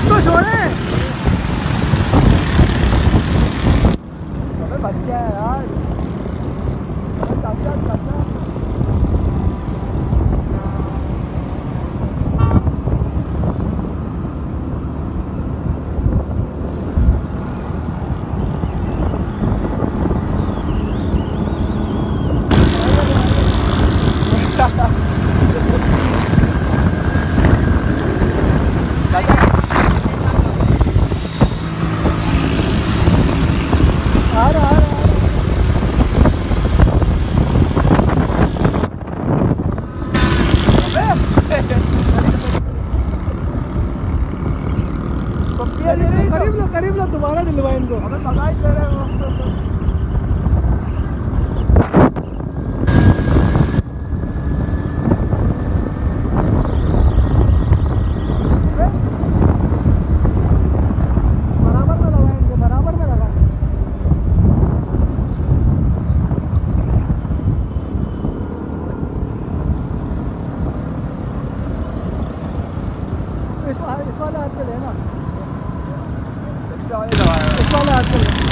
हाथ तो छोड़े। अबे बच्चा है यार। करीब लो दोबारा दिलवा इनको। अबे लगाई दे रहे हो। बराबर में लगा इनको, बराबर में लगा। इस वाले हाथ पे लेना, इस वाले हाथ पे।